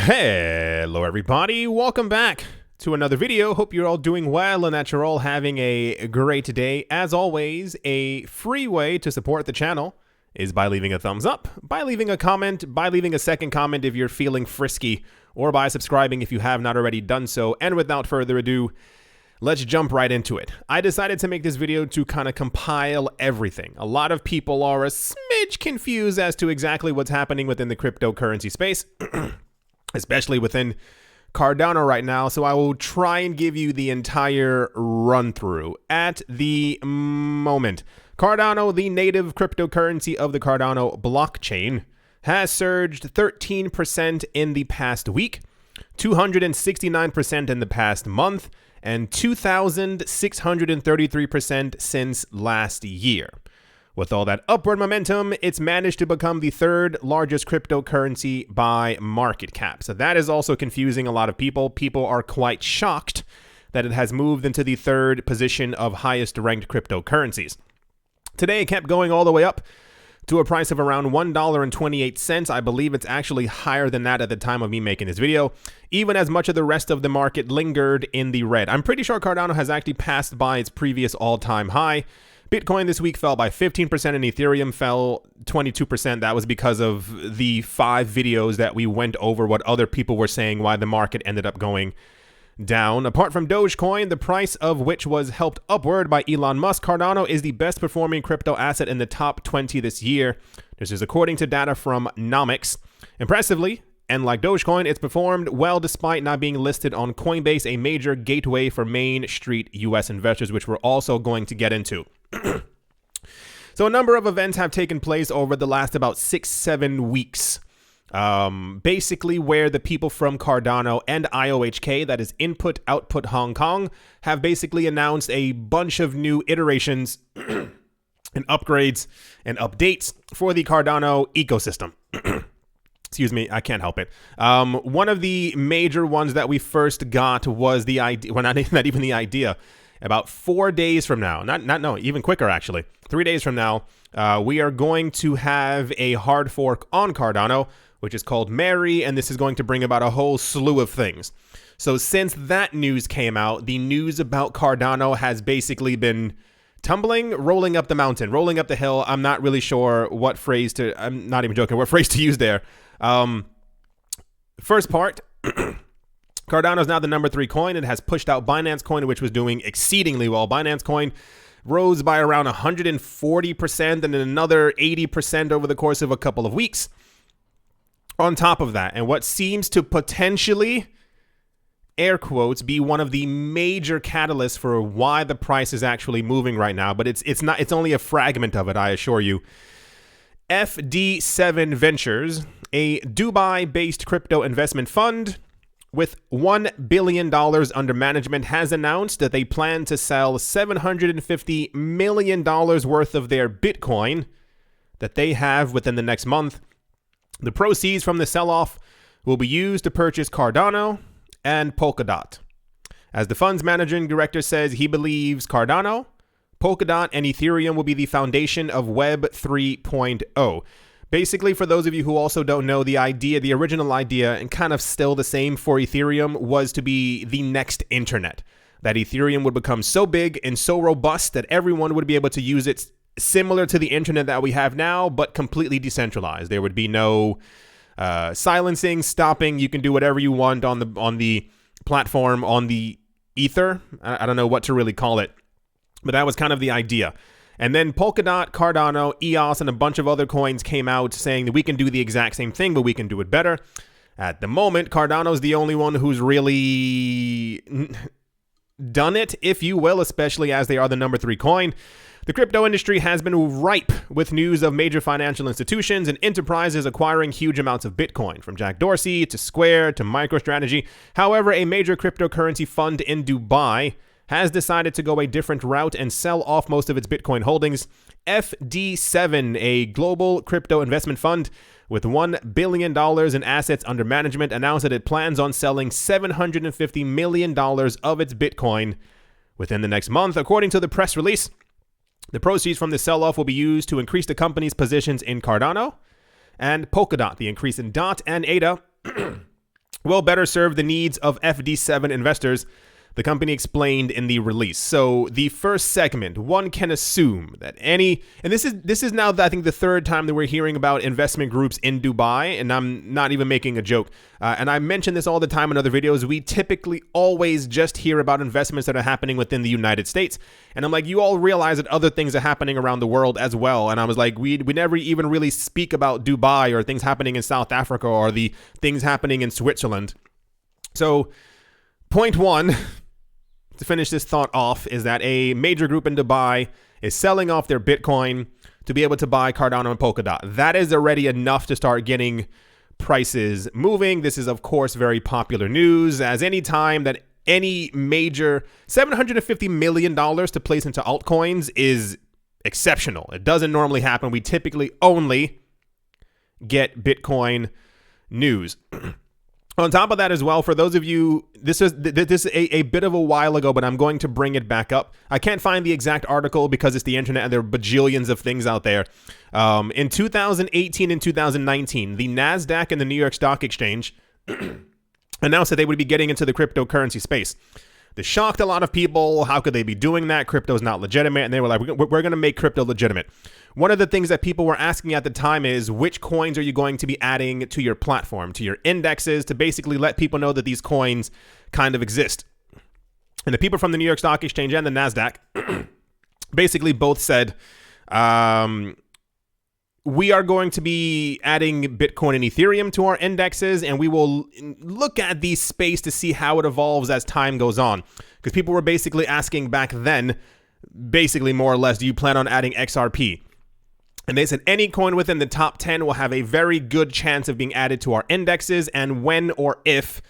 Hello everybody, welcome back to another video. Hope you're all doing well and that you're all having a great day. As always, a free way to support the channel is by leaving a thumbs up, by leaving a comment, by leaving a second comment if you're feeling frisky, or by subscribing if you have not already done so. And without further ado, let's jump right into it. I decided to make this video to kind of compile everything. A lot of people are a smidge confused as to exactly what's happening within the cryptocurrency space, especially within Cardano right now. So I will try and give you the entire run through. At the moment, Cardano, the native cryptocurrency of the Cardano blockchain, has surged 13% in the past week, 269% in the past month, and 2,633% since last year. With all that upward momentum, it's managed to become the third largest cryptocurrency by market cap. So that is also confusing a lot of people. People are quite shocked that it has moved into the third position of highest ranked cryptocurrencies. Today, it kept going all the way up to a price of around $1.28. I believe it's actually higher than that at the time of me making this video, even as much of the rest of the market lingered in the red. I'm pretty sure Cardano has actually passed by its previous all-time high. Bitcoin this week fell by 15% and Ethereum fell 22%. That was because of the 5 videos that we went over what other people were saying why the market ended up going down. Apart from Dogecoin, the price of which was helped upward by Elon Musk, Cardano is the best performing crypto asset in the top 20 this year. This is according to data from Nomics. Impressively, and like Dogecoin, it's performed well despite not being listed on Coinbase, a major gateway for Main Street US investors, which we're also going to get into. So a number of events have taken place over the last about 6-7 weeks. Basically where the people from Cardano and IOHK, that is Input Output Hong Kong, have basically announced a bunch of new iterations and upgrades and updates for the Cardano ecosystem. Excuse me, I can't help it. One of the major ones that we first got was the idea, well, not even the idea. About 4 days from now, no, even quicker actually, 3 days from now, we are going to have a hard fork on Cardano, which is called Mary, and this is going to bring about a whole slew of things. So since that news came out, the news about Cardano has basically been tumbling, rolling up the mountain, rolling up the hill. I'm not really sure what phrase to, I'm not even joking, what phrase to use there. First part, Cardano is now the number 3 coin. It has pushed out Binance coin, which was doing exceedingly well. Binance coin rose by around 140% and then another 80% over the course of a couple of weeks. On top of that, and what seems to potentially, air quotes, be one of the major catalysts for why the price is actually moving right now, but it's not, it's only a fragment of it, I assure you. FD7 Ventures, a Dubai-based crypto investment fund with $1 billion under management, has announced that they plan to sell $750 million worth of their Bitcoin that they have within the next month. The proceeds from the sell-off will be used to purchase Cardano and Polkadot. As the fund's managing director says, he believes Cardano, Polkadot, and Ethereum will be the foundation of Web 3.0. Basically, for those of you who also don't know, the idea, the original idea, and kind of still the same for Ethereum, was to be the next internet. That Ethereum would become so big and so robust that everyone would be able to use it, similar to the internet that we have now, but completely decentralized. There would be no silencing, stopping. You can do whatever you want on the platform, on the ether. I don't know what to really call it, but that was kind of the idea. And then Polkadot, Cardano, EOS, and a bunch of other coins came out saying that we can do the exact same thing, but we can do it better. At the moment, Cardano's the only one who's really done it, if you will, especially as they are the number 3 coin. The crypto industry has been ripe with news of major financial institutions and enterprises acquiring huge amounts of Bitcoin, from Jack Dorsey to Square to MicroStrategy. However, a major cryptocurrency fund in Dubai has decided to go a different route and sell off most of its Bitcoin holdings. FD7, a global crypto investment fund with $1 billion in assets under management, announced that it plans on selling $750 million of its Bitcoin within the next month. According to the press release, the proceeds from the sell-off will be used to increase the company's positions in Cardano and Polkadot. The increase in DOT and ADA will better serve the needs of FD7 investors, the company explained in the release. So the first segment, one can assume that and this is now, I think, the third time that we're hearing about investment groups in Dubai, and I'm not even making a joke. And I mention this all the time in other videos. We typically always just hear about investments that are happening within the United States. And I'm like, you all realize that other things are happening around the world as well. And I was like, we never even really speak about Dubai or things happening in South Africa or the things happening in Switzerland. So point one, to finish this thought off, is that a major group in Dubai is selling off their Bitcoin to be able to buy Cardano and Polkadot. That is already enough to start getting prices moving. This is, of course, very popular news, as any time that any major $750 million to place into altcoins is exceptional. It doesn't normally happen. We typically only get Bitcoin news. On top of that as well, for those of you, this is a bit of a while ago, but I'm going to bring it back up. I can't find the exact article because it's the internet and there are bajillions of things out there. In 2018 and 2019, the NASDAQ and the New York Stock Exchange announced that they would be getting into the cryptocurrency space. This shocked a lot of people. How could they be doing that? Crypto is not legitimate. And they were like, we're going to make crypto legitimate. One of the things that people were asking at the time is, which coins are you going to be adding to your platform, to your indexes, to basically let people know that these coins kind of exist? And the people from the New York Stock Exchange and the NASDAQ basically both said, we are going to be adding Bitcoin and Ethereum to our indexes, and we will look at the space to see how it evolves as time goes on. Because people were basically asking back then, basically more or less, do you plan on adding XRP? And they said any coin within the top 10 will have a very good chance of being added to our indexes, and when or if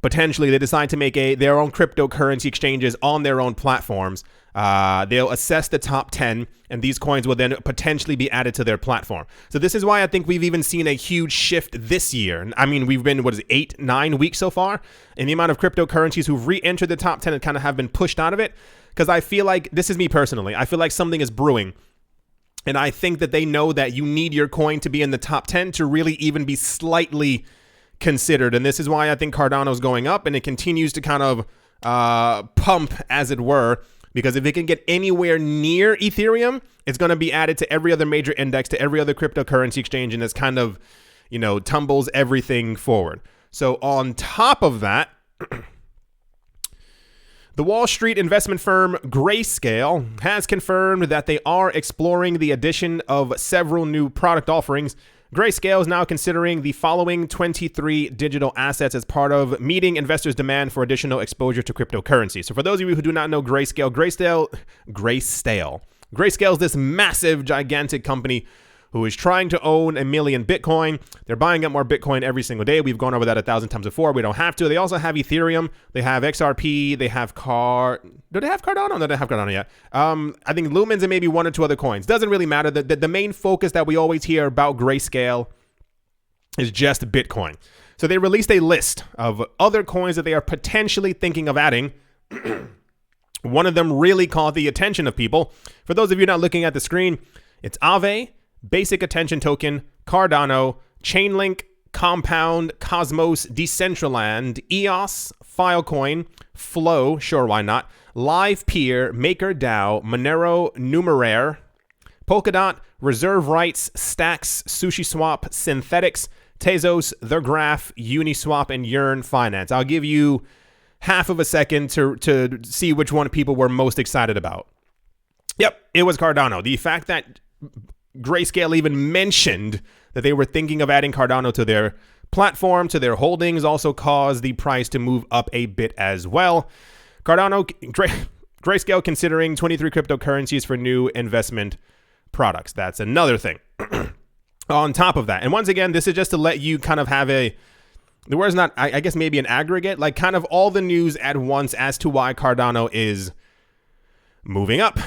potentially they decide to make their own cryptocurrency exchanges on their own platforms, they'll assess the top 10, and these coins will then potentially be added to their platform. So this is why I think we've even seen a huge shift this year. I mean, we've been, 8-9 weeks so far, and the amount of cryptocurrencies who've re-entered the top 10 and kind of have been pushed out of it, because I feel like, this is me personally, I feel like something is brewing. And I think that they know that you need your coin to be in the top 10 to really even be slightly considered. And this is why I think Cardano is going up, and it continues to kind of pump, as it were, because if it can get anywhere near Ethereum, it's going to be added to every other major index, to every other cryptocurrency exchange, and it's kind of, tumbles everything forward. So on top of that, the Wall Street investment firm Grayscale has confirmed that they are exploring the addition of several new product offerings. Grayscale is now considering the following 23 digital assets as part of meeting investors' demand for additional exposure to cryptocurrency. So for those of you who do not know Grayscale is this massive, gigantic company who is trying to own 1 million Bitcoin. They're buying up more Bitcoin every single day. We've gone over that 1,000 times before. We don't have to. They also have Ethereum. They have XRP. They have Do they have Cardano? No, they don't have Cardano yet. I think Lumens and maybe one or two other coins. Doesn't really matter. The main focus that we always hear about Grayscale is just Bitcoin. So they released a list of other coins that they are potentially thinking of adding. One of them really caught the attention of people. For those of you not looking at the screen, it's Aave, Basic Attention Token, Cardano, Chainlink, Compound, Cosmos, Decentraland, EOS, Filecoin, Flow, sure, why not, LivePeer, MakerDAO, Monero, Numeraire, Polkadot, Reserve Rights, Stacks, SushiSwap, Synthetics, Tezos, The Graph, Uniswap, and Yearn Finance. I'll give you half of a second to see which one people were most excited about. Yep, it was Cardano. The fact that Grayscale even mentioned that they were thinking of adding Cardano to their platform, to their holdings, also caused the price to move up a bit as well. Grayscale considering 23 cryptocurrencies for new investment products. That's another thing. On top of that, and once again, this is just to let you kind of have the word's not, I guess maybe an aggregate, like kind of all the news at once as to why Cardano is moving up.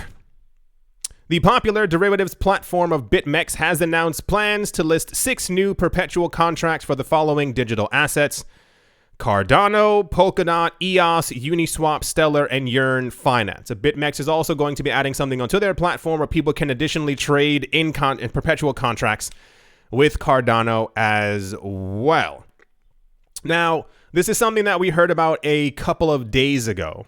The popular derivatives platform of BitMEX has announced plans to list 6 new perpetual contracts for the following digital assets: Cardano, Polkadot, EOS, Uniswap, Stellar, and Yearn Finance. So BitMEX is also going to be adding something onto their platform where people can additionally trade in perpetual contracts with Cardano as well. Now, this is something that we heard about a couple of days ago.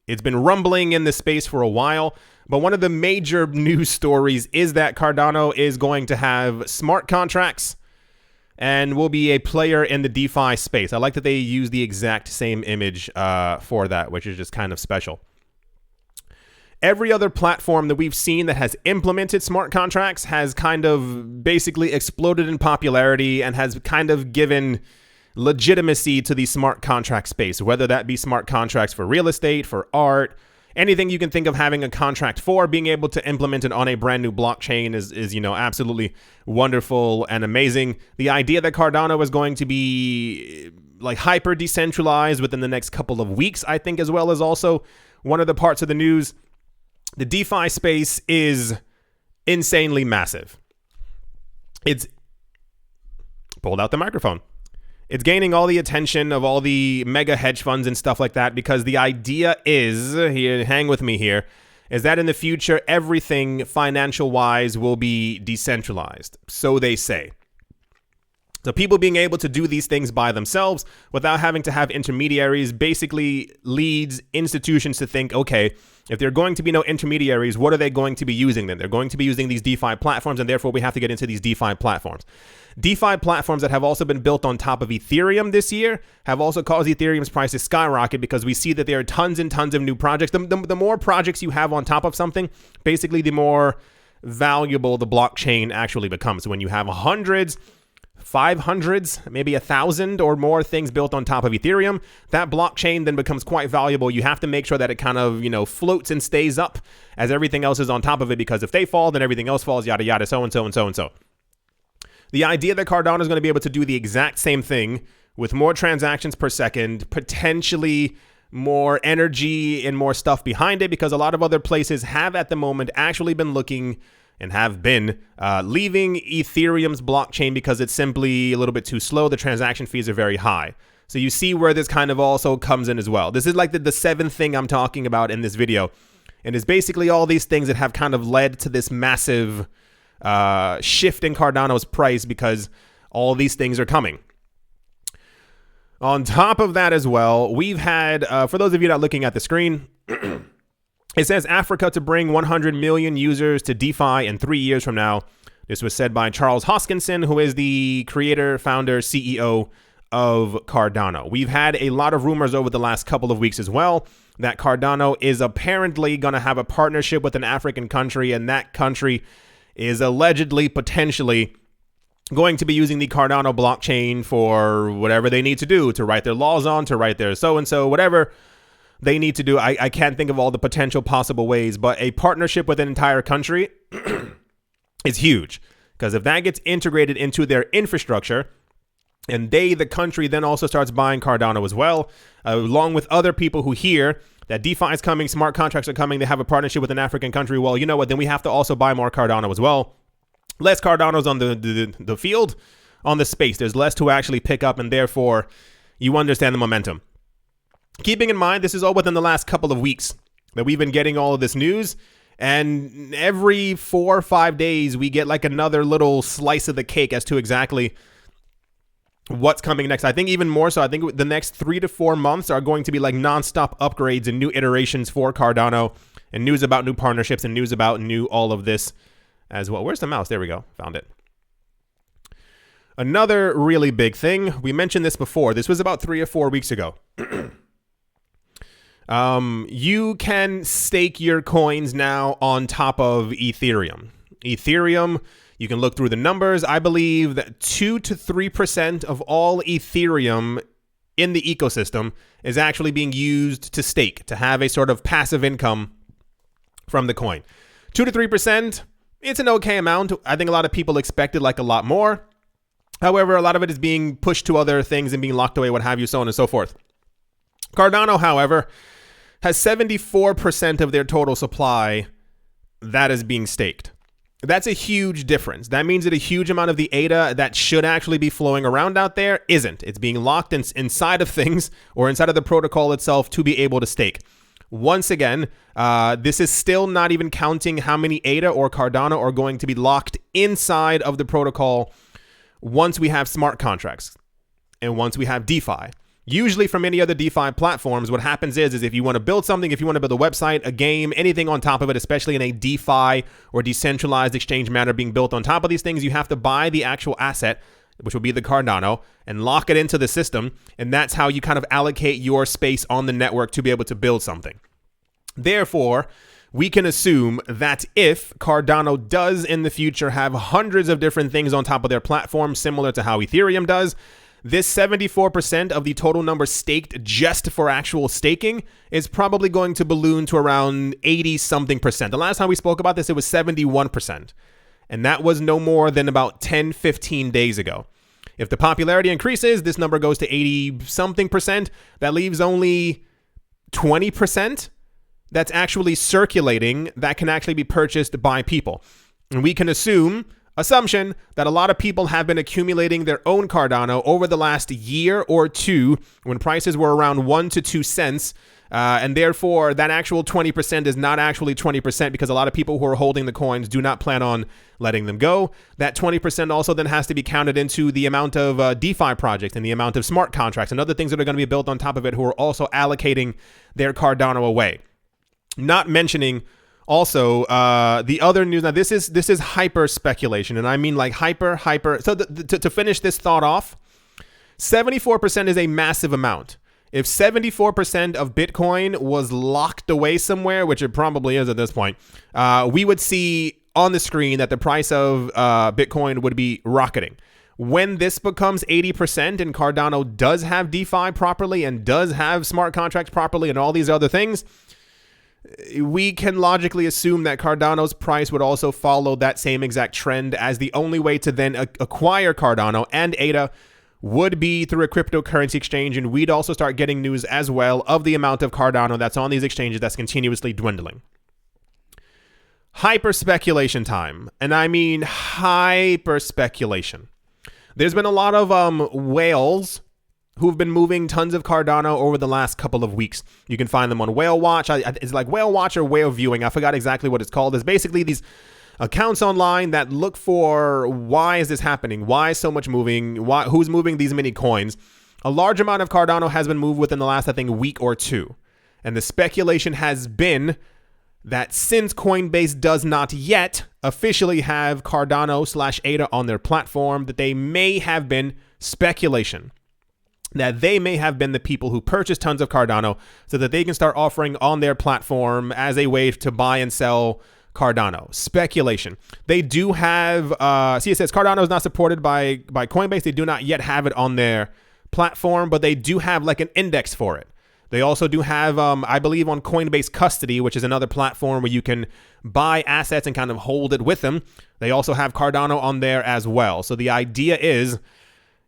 It's been rumbling in the space for a while, but one of the major news stories is that Cardano is going to have smart contracts and will be a player in the DeFi space. I like that they use the exact same image for that, which is just kind of special. Every other platform that we've seen that has implemented smart contracts has kind of basically exploded in popularity and has kind of given legitimacy to the smart contract space, whether that be smart contracts for real estate, for art, anything you can think of having a contract for. Being able to implement it on a brand new blockchain is absolutely wonderful and amazing. The idea that Cardano is going to be like hyper decentralized within the next couple of weeks, I think, as well, as also one of the parts of the news. The DeFi space is insanely massive. It's pulled out the microphone. It's gaining all the attention of all the mega hedge funds and stuff like that, because the idea is, here, hang with me here, is that in the future, everything financial-wise will be decentralized. So they say. So people being able to do these things by themselves without having to have intermediaries basically leads institutions to think, okay, if there are going to be no intermediaries, what are they going to be using then? They're going to be using these DeFi platforms, and therefore we have to get into these DeFi platforms. DeFi platforms that have also been built on top of Ethereum this year have also caused Ethereum's price to skyrocket, because we see that there are tons and tons of new projects. The more projects you have on top of something, basically the more valuable the blockchain actually becomes. So when you have hundreds, 500s, maybe 1,000 or more things built on top of Ethereum, that blockchain then becomes quite valuable. You have to make sure that it kind of, floats and stays up as everything else is on top of it, because if they fall, then everything else falls, yada, yada, so and so and so and so. The idea that Cardano is going to be able to do the exact same thing with more transactions per second, potentially more energy and more stuff behind it, because a lot of other places have at the moment actually been looking and have been leaving Ethereum's blockchain because it's simply a little bit too slow. The transaction fees are very high. So you see where this kind of also comes in as well. This is like the seventh thing I'm talking about in this video. And it's basically all these things that have kind of led to this massive shift in Cardano's price, because all these things are coming. On top of that as well, we've had, for those of you not looking at the screen, it says Africa to bring 100 million users to DeFi in 3 years from now. This was said by Charles Hoskinson, who is the creator, founder, CEO of Cardano. We've had a lot of rumors over the last couple of weeks as well that Cardano is apparently going to have a partnership with an African country, and that country is allegedly, potentially, going to be using the Cardano blockchain for whatever they need to do, to write their laws on, to write their so-and-so, whatever they need to do. I can't think of all the potential possible ways, but a partnership with an entire country is huge, because if that gets integrated into their infrastructure, and the country, then also starts buying Cardano as well, along with other people who hear that DeFi is coming, smart contracts are coming, they have a partnership with an African country, well, you know what, then we have to also buy more Cardano as well. Less Cardanos on the field, on the space. There's less to actually pick up, and therefore you understand the momentum. Keeping in mind, this is all within the last couple of weeks that we've been getting all of this news, and every 4 or 5 days we get like another little slice of the cake as to exactly what's coming next. I think even more so, I think the next 3 to 4 months are going to be like nonstop upgrades and new iterations for Cardano, and news about new partnerships and news about new all of this as well. Where's the mouse? There we go. Found it. Another really big thing. We mentioned this before. This was about 3 or 4 weeks ago. You can stake your coins now on top of Ethereum. Ethereum, you can look through the numbers. I believe that 2 to 3% of all Ethereum in the ecosystem is actually being used to stake, to have a sort of passive income from the coin. 2 to 3%, it's an okay amount. I think a lot of people expected like a lot more. However, a lot of it is being pushed to other things and being locked away, what have you, so on and so forth. Cardano, however, has 74% of their total supply that is being staked. That's a huge difference. That means that a huge amount of the ADA that should actually be flowing around out there isn't. It's being locked inside of things, or inside of the protocol itself, to be able to stake. Once again, this is still not even counting how many ADA or Cardano are going to be locked inside of the protocol once we have smart contracts. and once we have DeFi. Usually from any other DeFi platforms, what happens is if you want to build something, if you want to build a website, a game, anything on top of it, especially in a DeFi or decentralized exchange manner being built on top of these things, you have to buy the actual asset, which will be the Cardano, and lock it into the system. And that's how you kind of allocate your space on the network to be able to build something. Therefore, we can assume that if Cardano does in the future have hundreds of different things on top of their platform, similar to how Ethereum does, this 74% of the total number staked just for actual staking is probably going to balloon to around 80-something%. The last time we spoke about this, it was 71%. And that was no more than about 10, 15 days ago. If the popularity increases, this number goes to 80-something%. That leaves only 20% that's actually circulating that can actually be purchased by people. And we can assumption that a lot of people have been accumulating their own Cardano over the last year or two when prices were around 1 to 2 cents. And therefore, that actual 20% is not actually 20% because a lot of people who are holding the coins do not plan on letting them go. That 20% also then has to be counted into the amount of DeFi projects and the amount of smart contracts and other things that are going to be built on top of it who are also allocating their Cardano away. Not mentioning also the other news. Now, this is hyper speculation, and I mean like hyper. So to finish this thought off, 74% is a massive amount. If 74% of Bitcoin was locked away somewhere, which it probably is at this point, we would see on the screen that the price of Bitcoin would be rocketing. When this becomes 80% and Cardano does have DeFi properly and does have smart contracts properly and all these other things, we can logically assume that Cardano's price would also follow that same exact trend, as the only way to then acquire Cardano and ADA would be through a cryptocurrency exchange, and we'd also start getting news as well of the amount of Cardano that's on these exchanges that's continuously dwindling. Hyper speculation time, and I mean hyper speculation. There's been a lot of whales who've been moving tons of Cardano over the last couple of weeks. You can find them on Whale Watch. It's like Whale Watch or Whale Viewing. I forgot exactly what it's called. There's basically these accounts online that look for why is this happening? Why is so much moving? Who's moving these many coins? A large amount of Cardano has been moved within the last, I think, week or two. And the speculation has been that since Coinbase does not yet officially have Cardano/ADA on their platform, that they may have been speculation. That they may have been the people who purchased tons of Cardano so that they can start offering on their platform as a way to buy and sell Cardano. Speculation. They do have, see, it says Cardano is not supported by Coinbase. They do not yet have it on their platform, but they do have like an index for it. They also do have, I believe, on Coinbase Custody, which is another platform where you can buy assets and kind of hold it with them. They also have Cardano on there as well. So the idea is,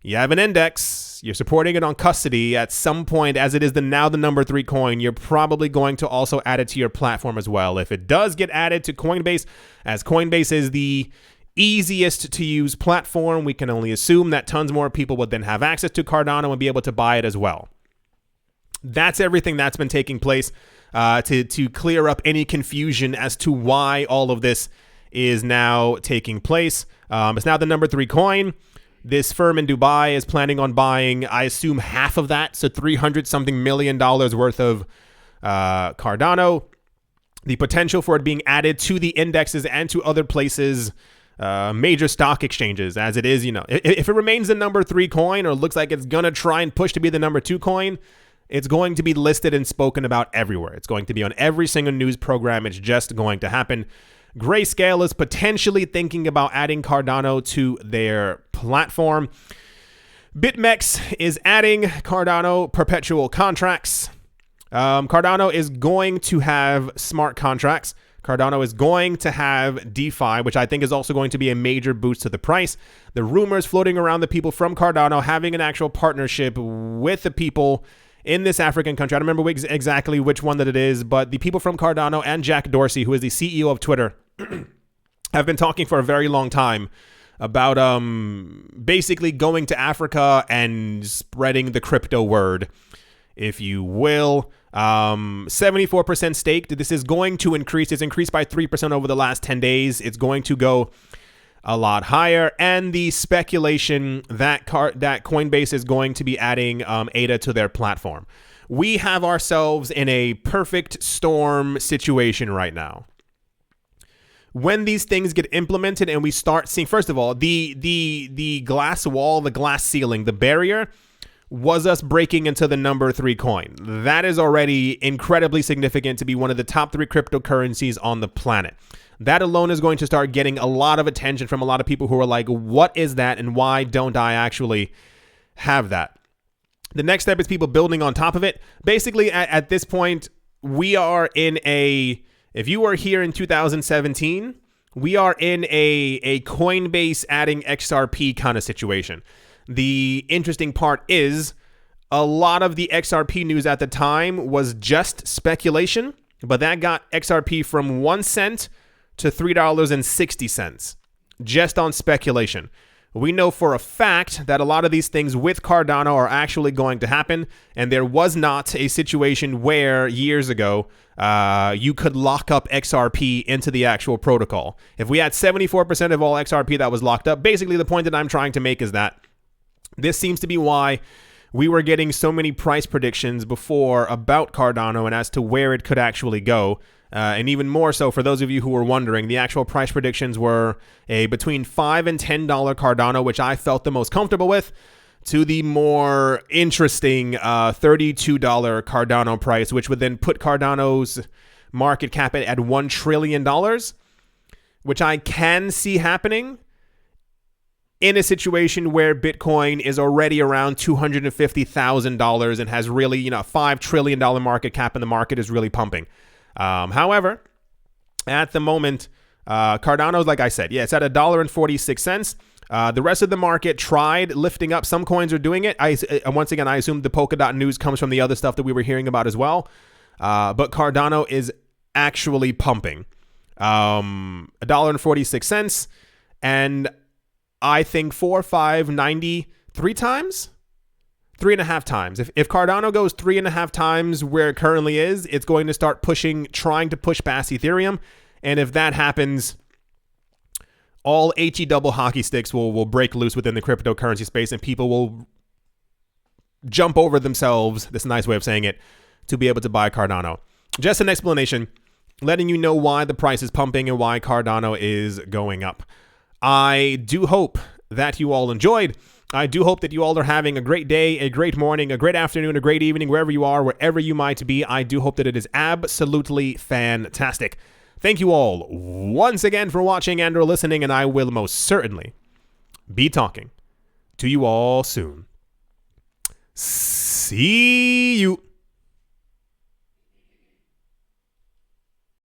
you have an index, you're supporting it on custody. At some point, as it is now the number 3 coin, you're probably going to also add it to your platform as well. If it does get added to Coinbase, as Coinbase is the easiest to use platform, we can only assume that tons more people would then have access to Cardano and be able to buy it as well. That's everything that's been taking place to clear up any confusion as to why all of this is now taking place. It's now the number 3 coin. This firm in Dubai is planning on buying, I assume, half of that, so $300-something million worth of Cardano. The potential for it being added to the indexes and to other places, major stock exchanges, as it is, if it remains the number 3 coin or looks like it's going to try and push to be the number 2 coin, it's going to be listed and spoken about everywhere. It's going to be on every single news program. It's just going to happen. Grayscale is potentially thinking about adding Cardano to their platform. BitMEX is adding Cardano perpetual contracts. Cardano is going to have smart contracts. Cardano is going to have DeFi, which I think is also going to be a major boost to the price. The rumors floating around the people from Cardano having an actual partnership with the people in this African country. I don't remember exactly which one that it is, but the people from Cardano and Jack Dorsey, who is the CEO of Twitter, have been talking for a very long time about basically going to Africa and spreading the crypto word, if you will. 74% staked. This is going to increase. It's increased by 3% over the last 10 days. It's going to go a lot higher, and the speculation that Coinbase is going to be adding ADA to their platform. We have ourselves in a perfect storm situation right now. When these things get implemented and we start seeing, first of all, the glass wall, the glass ceiling, the barrier was us breaking into the number 3 coin. That is already incredibly significant to be one of the top 3 cryptocurrencies on the planet. That alone is going to start getting a lot of attention from a lot of people who are like, what is that and why don't I actually have that? The next step is people building on top of it. Basically, at this point, we are in a, if you were here in 2017, we are in a Coinbase adding XRP kind of situation. The interesting part is a lot of the XRP news at the time was just speculation, but that got XRP from 1 cent to $3.60 just on speculation. We know for a fact that a lot of these things with Cardano are actually going to happen, and there was not a situation where years ago you could lock up XRP into the actual protocol. If we had 74% of all XRP that was locked up, basically the point that I'm trying to make is that this seems to be why we were getting so many price predictions before about Cardano and as to where it could actually go. And even more so for those of you who were wondering, the actual price predictions were a between $5 and $10 Cardano, which I felt the most comfortable with, to the more interesting $32 Cardano price, which would then put Cardano's market cap at $1 trillion, which I can see happening in a situation where Bitcoin is already around $250,000 and has really, $5 trillion market cap, and the market is really pumping. However, at the moment, Cardano's, like I said, it's at $1.46. The rest of the market tried lifting up. Some coins are doing it. Once again, I assume the Polkadot news comes from the other stuff that we were hearing about as well. But Cardano is actually pumping. $1.46. And I think 4, 5, 90, 3 times? 3.5 times. If Cardano goes 3.5 times where it currently is, it's going to start trying to push past Ethereum. And if that happens, all HE double hockey sticks will break loose within the cryptocurrency space, and people will jump over themselves, that's a nice way of saying it, to be able to buy Cardano. Just an explanation, letting you know why the price is pumping and why Cardano is going up. I do hope that you all enjoyed. I do hope that you all are having a great day, a great morning, a great afternoon, a great evening, wherever you are, wherever you might be. I do hope that it is absolutely fantastic. Thank you all once again for watching and or listening, and I will most certainly be talking to you all soon. See you.